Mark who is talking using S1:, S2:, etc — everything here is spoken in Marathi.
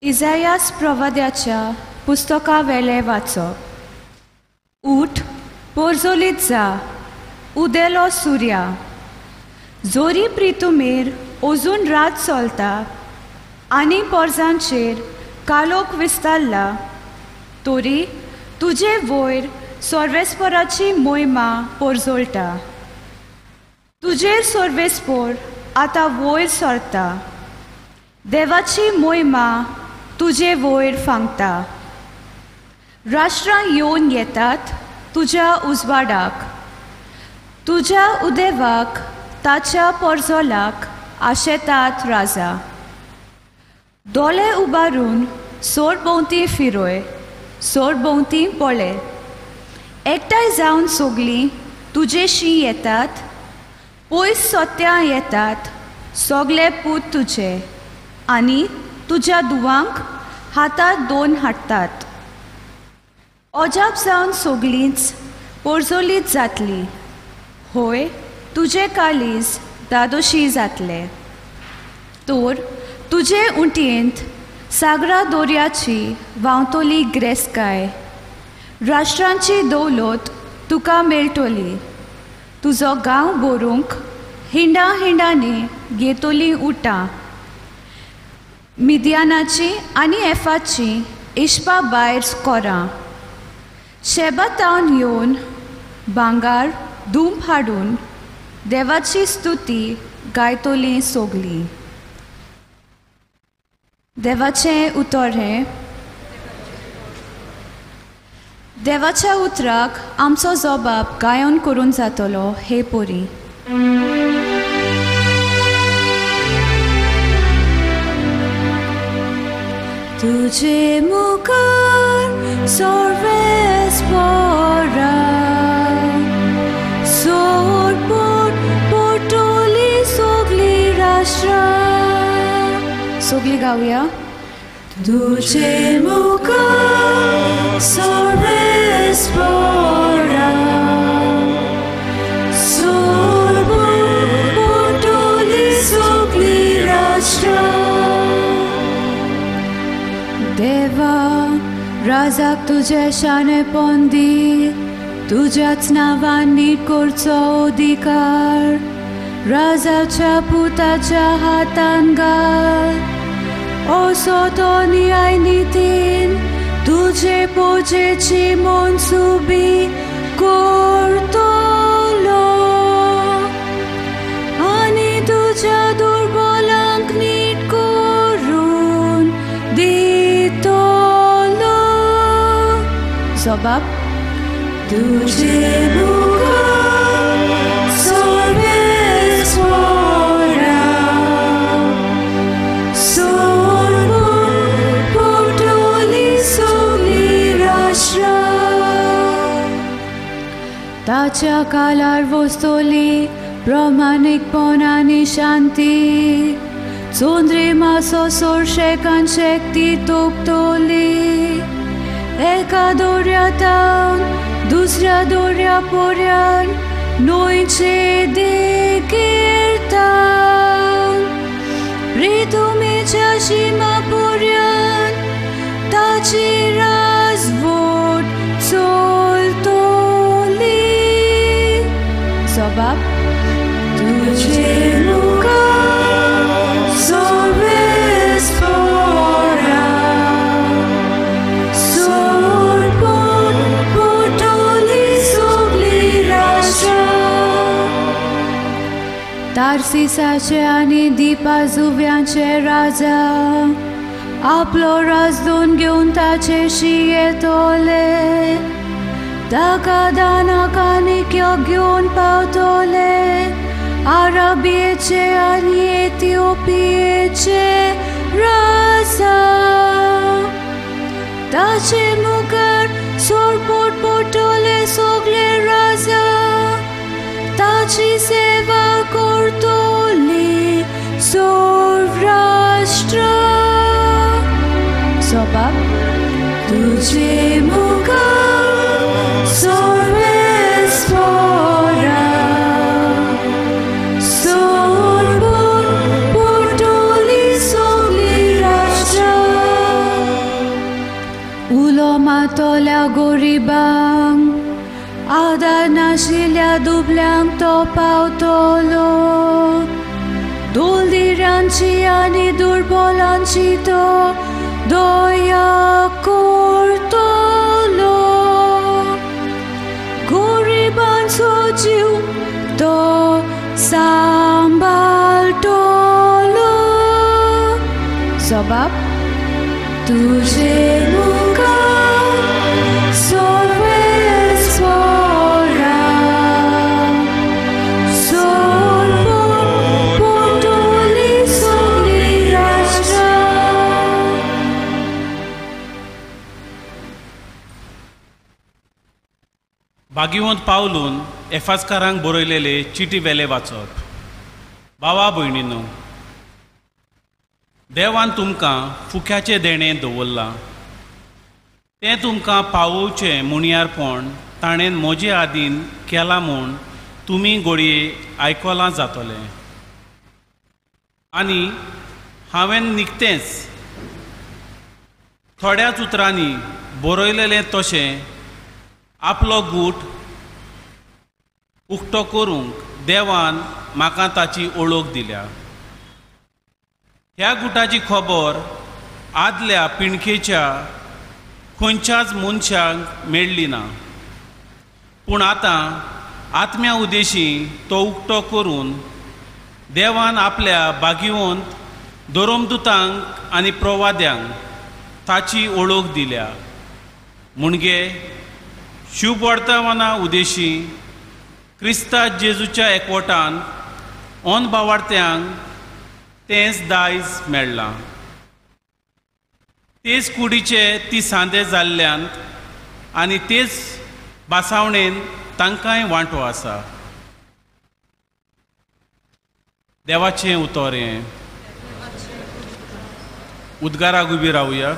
S1: इजायास प्रवाद्याच्या पुस्तका वेले वाचप. उठ, पोरजोलीत जा, उदेलो सूर्या. जोरी प्रितुमेर अजून रात चलता आनी पोरजांचेर कालोख विस्तारला, तोरी तुजे वयर सर्वेस्पराची मोहिमा पोरजोळटा. तुजेर सर्वेस्पोर आतां वयर सरता. देवाची मोहिमा तुजे वयर फांगता. राष्ट्रां येवन येतात तुज्या उजवाडाक. तुज्या उदेवाक ताच्या पोरजोलाक आशेतात राजा. दोळे उबारून सोड भोंवती फिरोय, सोड भोंवती पळय. एकठांय जावन सोगलीं तुजेशी येतात, पयस सोत्यां येतात सोगले पूत तुजे, आनी तुज्या दुवांक हातांत दोन हाडटात. अजाप जावन सोगलींच पोरजोलीत जातलीं. होय, तुजे काळीज दादोशी जातले. तोर तुजे उंटयेंत सागरा दोर्याची व्हांवतोली ग्रेस्काय. राष्ट्रांची दौलत तुका मेळटोली. तुजो गांव बोरूंक हिंडा हिंडांनी घेतोली उटां. मिदियानाची आनी एफाची इश्पा भायर कोरां. शेबा तावन येवन भांगार धूम हाडून देवाची स्तुती गायतोली सोगली. देवाचें उतर हें. देवाच्या उतराक आमचो जबाब गायन करून जातलो हे पोरी. तुजे मुखार सर्वेस्परा सोड पोटोली सोगली राष्ट्रां. सोगली गावया. तुजे मुखार सर्वेस्परा सोड पोटोली सोगली राष्ट्रां. देवा, राजाक तुजे शाणेपण दी. तुज्याच नांवान नीट करचो अधिकार राजाच्या पुताच्या हातान घाल. असो तो न्याय नितीन तुजे पोजेची मनसुबी करतलो, आनी तुज्या दुर्बलांक नीट करून दितलो. जबाब. तुजे मुखार सर्वेस्परा सोड पोटोली सोगली राष्ट्रां. ताच्या कालार वस्तोली प्रमाणीकपण आनी शांती. चोंद्री मासो सोरशेकान शेक्ती तोपतोली. एका दोर्यातावन दुसऱ्या दोर्या पोर्यान न्हंयचे देगेर तावन. रितुमेच्या शिमा पोर्यान ताची राजवट चलतोली. जबाब. तुजे मुखार सर्वेस्परा सोड पोटोली सोगली राष्ट्रां. तार्सिसाचे आनी दिपाजुव्यांचे राजा आपलो राजदूत घेवन ताचेशी येतोले. ताका दानाक आनी घेवन पावतोले. आराबियेचे आनी इथिओपियेचे राजा. ताचे मुखार सोडपोट पोटोले सोगले राजा. ताची सेवा करतोली सोड राष्ट्रां. जबाब. तुजे मुखार सर्वेस्परा सोड पोटोली सोगली पावतोल्या गोरिबांक आदार नाशिल्ल्या दुबल्यांक तो पावतलो दुलदिरांची आनी दुर्बलांची तो दया करतलो गोरिबांचो जीव तो सांबाळटलो जबाब तुझे मुखार सर्वे स्वरा सोडून पोटोली सगळी राष्ट्रां
S2: भागिवंत पावलून एफासकारांक बरयलेले चिटी वेले वाचप. भावा भयणीनो, देवान तुमकां फुक्याचें देणें दवरलां. तें तुमकां पावोवचें मुणयारपण ताणें म्हजे आदीन केलां म्हूण तुमी घडये आयकलां जातलें. आनी हांवें निकतेंच थोड्याच उतरांनी बरयलेलें तशें आपलो गूट उक्तो करूंक देवान म्हाका ताची ओळख दिल्या. ह्या गुटाची खबर आदल्या पिणकेच्या खंयच्याच मनशाक मेळ्ळी ना, पूण आतां आत्म्या उदेशी तो उक्तो करून देवान आपल्या भागिवंत धर्मदुतांक आनी प्रवाद्यांक ताची ओळख दिल्या. म्हणजे शुभ वर्तमाना उदेशी क्रिस्ता जेजूच्या एकवटान ओन भावार्थ्यांक तेंच दायज मेळ्ळां. तेच कुडीचे ती सांदे जाल्ल्यांत आनी तेच बासावणेन तांकांय वांटो आसा. देवाचें उतर हें. उद्गाराक उबी रावया.